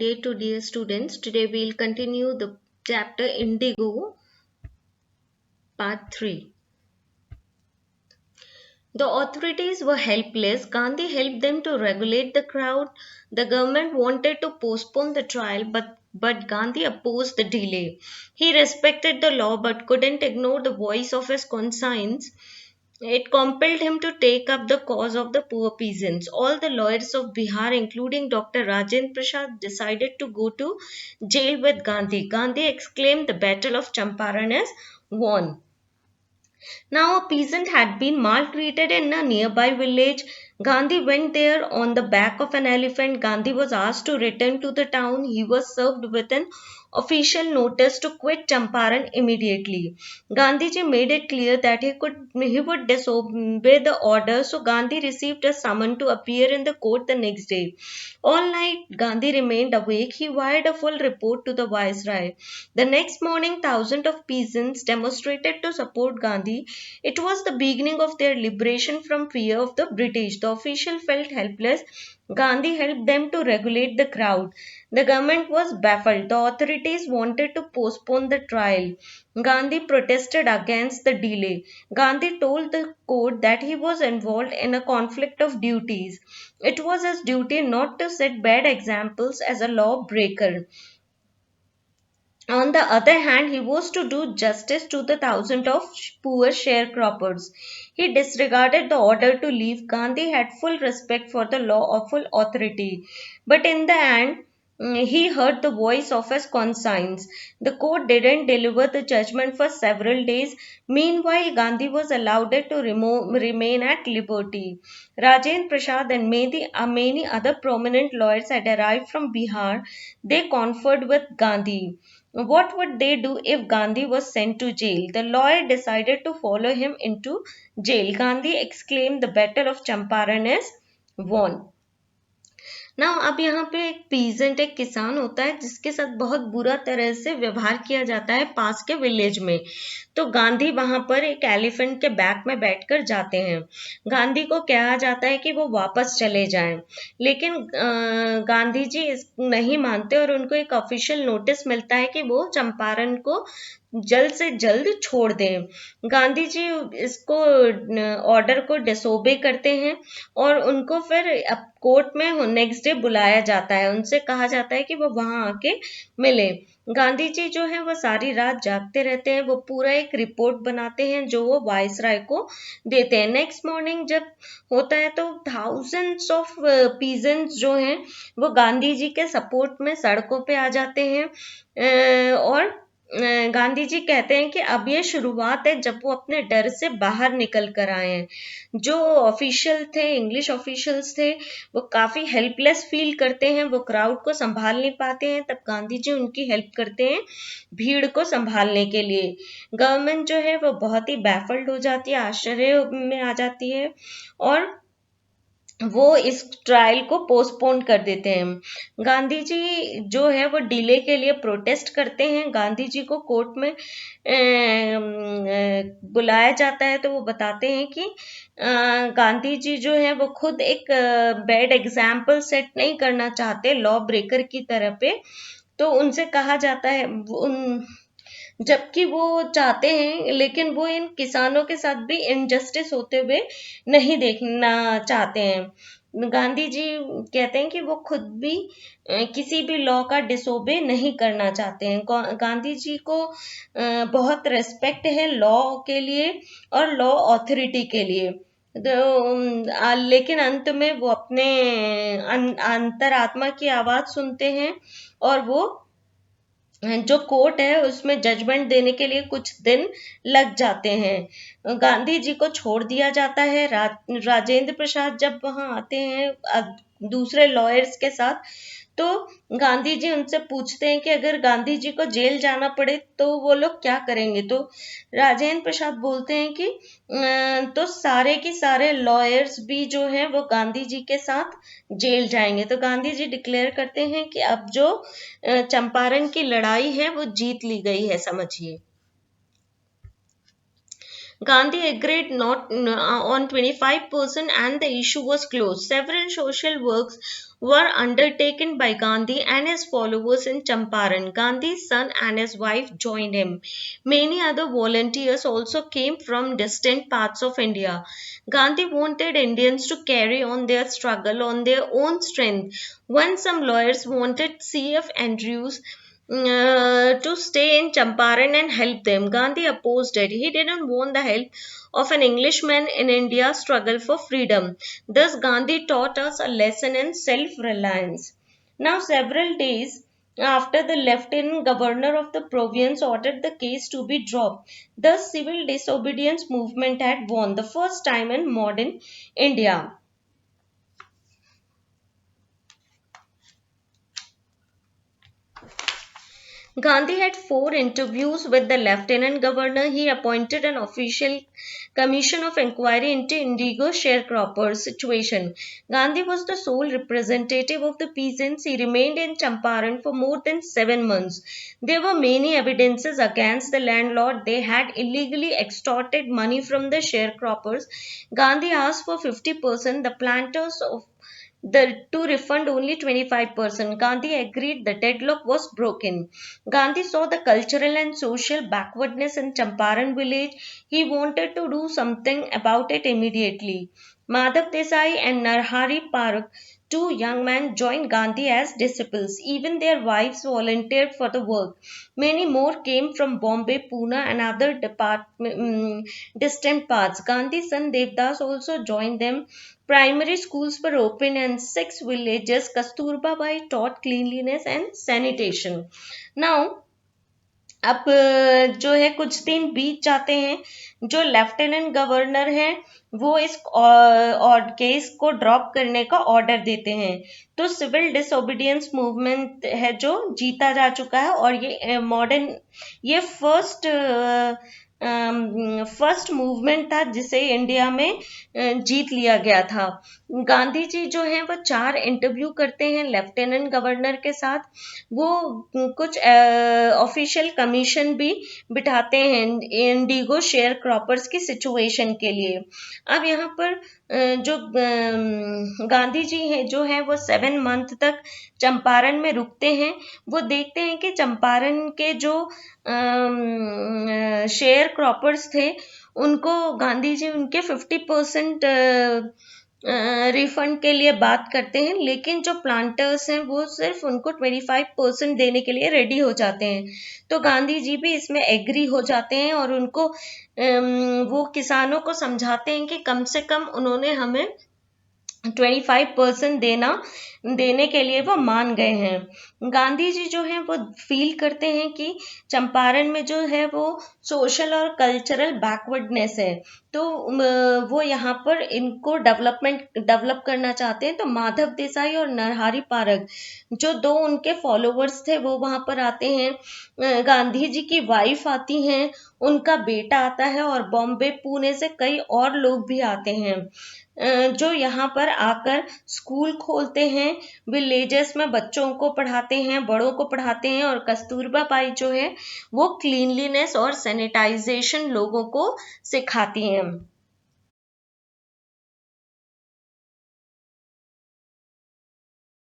Day to dear students. Today we'll continue the chapter Indigo, part 3. The authorities were helpless. Gandhi helped them to regulate the crowd. The government wanted to postpone the trial, but Gandhi opposed the delay. He respected the law but couldn't ignore the voice of his conscience. It compelled him to take up the cause of the poor peasants. All the lawyers of Bihar, including Dr. Rajendra Prasad, decided to go to jail with Gandhi. Gandhi exclaimed the Battle of Champaran as won. Now, a peasant had been maltreated in a nearby village. Gandhi went there on the back of an elephant. Gandhi was asked to return to the town. He was served with an official notice to quit Champaran immediately. Gandhiji made it clear that he would disobey the order, so Gandhi received a summons to appear in the court the next day. All night, Gandhi remained awake. He wired a full report to the viceroy. The next morning, thousands of peasants demonstrated to support Gandhi. It was the beginning of their liberation from fear of the British. The officials felt helpless. Gandhi helped them to regulate the crowd. The government was baffled. The authorities wanted to postpone the trial. Gandhi protested against the delay. Gandhi told the court that he was involved in a conflict of duties. It was his duty not to set bad examples as a lawbreaker. On the other hand, he was to do justice to the thousands of poor sharecroppers. He disregarded the order to leave. Gandhi had full respect for the law of full authority. But in the end, he heard the voice of his conscience. The court didn't deliver the judgment for several days. Meanwhile, Gandhi was allowed to remain at liberty. Rajendra Prasad and many other prominent lawyers had arrived from Bihar. They conferred with Gandhi. What would they do if Gandhi was sent to jail? The lawyer decided to follow him into jail. Gandhi exclaimed, "The Battle of Champaran is won." ना अब यहाँ पे एक peasant एक किसान होता है जिसके साथ बहुत बुरा तरह से व्यवहार किया जाता है पास के विलेज में। तो गांधी वहां पर एक एलिफेंट के बैक में बैठकर जाते हैं। गांधी को कहा जाता है कि वो वापस चले जाएं, लेकिन गांधी जी नहीं मानते और उनको एक ऑफिशियल नोटिस मिलता है कि वो चंपारण को जल्द से जल्द छोड़ दें। गांधी जी इसको ऑर्डर को डिसोबे करते हैं और उनको फिर कोर्ट में नेक्स्ट डे बुलाया जाता है। उनसे कहा जाता है कि वो वहां आके मिले। गांधी जी जो है वो सारी रात जागते रहते हैं। वो पूरा एक रिपोर्ट बनाते हैं जो वो वाइसराय को देते हैं। नेक्स्ट मॉर्निंग जब होता है तो थाउजेंड्स ऑफ पीजेंट्स जो हैं वो गांधी जी के सपोर्ट में सड़कों पे आ जाते हैं और गांधी जी कहते हैं कि अब ये शुरुआत है जब वो अपने डर से बाहर निकल कर आए हैं। जो ऑफिशियल थे, इंग्लिश ऑफिशियल्स थे, वो काफी हेल्पलेस फील करते हैं। वो क्राउड को संभाल नहीं पाते हैं। तब गांधी जी उनकी हेल्प करते हैं भीड़ को संभालने के लिए। गवर्नमेंट जो है वो बहुत ही बैफल्ड हो जाती है, आश्चर्य में आ जाती है और वो इस ट्रायल को पोस्टपोन कर देते हैं। गांधी जी जो है वो डिले के लिए प्रोटेस्ट करते हैं। गांधी जी को कोर्ट में बुलाया जाता है तो वो बताते हैं कि गांधी जी जो है वो खुद एक बैड एग्जाम्पल सेट नहीं करना चाहते लॉ ब्रेकर की तरह पे। तो उनसे कहा जाता है जबकि वो चाहते हैं, लेकिन वो इन किसानों के साथ भी इनजस्टिस होते हुए नहीं देखना चाहते हैं। गांधी जी कहते हैं कि वो खुद भी किसी भी लॉ का डिसोबे नहीं करना चाहते हैं। गांधी जी को बहुत रेस्पेक्ट है लॉ के लिए और लॉ अथॉरिटी के लिए। लेकिन अंत में वो अपने अंतरात्मा की आवाज सुनते हैं और वो जो कोर्ट है उसमें जजमेंट देने के लिए कुछ दिन लग जाते हैं। गांधी जी को छोड़ दिया जाता है। राजेंद्र प्रसाद जब वहां आते हैं दूसरे लॉयर्स के साथ, तो गांधी जी उनसे पूछते हैं कि अगर गांधी जी को जेल जाना पड़े तो वो लोग क्या करेंगे। तो राजेंद्र प्रसाद बोलते हैं कि तो सारे के सारे लॉयर्स भी जो हैं वो गांधी जी के साथ जेल जाएंगे। तो गांधी जी डिक्लेयर करते हैं कि अब जो चंपारण की लड़ाई है वो जीत ली गई है, समझिए। Gandhi agreed not on 25% and the issue was closed. Several social works were undertaken by Gandhi and his followers in Champaran. Gandhi's son and his wife joined him. Many other volunteers also came from distant parts of India. Gandhi wanted Indians to carry on their struggle on their own strength. When some lawyers wanted C.F. Andrews to stay in Champaran and help them, Gandhi opposed it. He didn't want the help of an Englishman in India's struggle for freedom. Thus, Gandhi taught us a lesson in self reliance. Now, several days after the lieutenant governor of the province ordered the case to be dropped, the civil disobedience movement had won the first time in modern India. Gandhi had 4 interviews with the lieutenant governor. He appointed an official commission of inquiry into indigo sharecroppers' situation. Gandhi was the sole representative of the peasants. He remained in Champaran for more than 7 months. There were many evidences against the landlord. They had illegally extorted money from the sharecroppers. Gandhi asked for 50%. The planters of to refund only 25%. Gandhi agreed the deadlock was broken. Gandhi saw the cultural and social backwardness in Champaran village. He wanted to do something about it immediately. Madhav Desai and Narhari Parak, 2 young men, joined Gandhi as disciples. Even their wives volunteered for the work. Many more came from Bombay, Pune, and other distant parts. Gandhi's son Devdas also joined them. Primary schools were open in 6 villages. Kasturba Bai taught cleanliness and sanitation. Now, अब जो है कुछ दिन बीत जाते हैं, जो lieutenant governor है वो इस और केस को ड्रॉप करने का ऑर्डर देते हैं, तो सिविल डिसोबीडियंस मूवमेंट है जो जीता जा चुका है और ये मॉडर्न ये फर्स्ट मूवमेंट था जिसे इंडिया में जीत लिया गया था। गांधी जी जो है वो 4 इंटरव्यू करते हैं लेफ्टिनेंट गवर्नर के साथ। वो कुछ ऑफिशियल कमीशन भी बिठाते हैं इंडिगो शेयर क्रॉपर्स की सिचुएशन के लिए। अब यहाँ पर जो गांधी जी हैं जो है वो 7 मंथ तक चंपारण में रुकते हैं। वो देखते हैं कि चंपारण के जो शेयर क्रॉपर्स थे उनको गांधी जी उनके 50% रिफंड के लिए बात करते हैं, लेकिन जो प्लांटर्स हैं वो सिर्फ उनको 25% देने के लिए रेडी हो जाते हैं। तो गांधी जी भी इसमें एग्री हो जाते हैं और उनको वो किसानों को समझाते हैं कि कम से कम उन्होंने हमें 25% देने के लिए वो मान गए हैं। गांधी जी जो है वो फील करते हैं कि चंपारण में जो है वो सोशल और कल्चरल बैकवर्डनेस है, तो वो यहाँ पर इनको डेवलप करना चाहते हैं। तो माधव देसाई और नरहरि पारख जो 2 उनके फॉलोवर्स थे वो वहां पर आते हैं। गांधी जी की वाइफ आती हैं, उनका बेटा आता है और बॉम्बे पुणे से कई और लोग भी आते हैं जो यहाँ पर आकर स्कूल खोलते हैं, विलेजेस में बच्चों को पढ़ाते हैं, बड़ों को पढ़ाते हैं और कस्तूरबा बाई जो है वो क्लीनलीनेस और सैनिटाइजेशन लोगों को सिखाती हैं।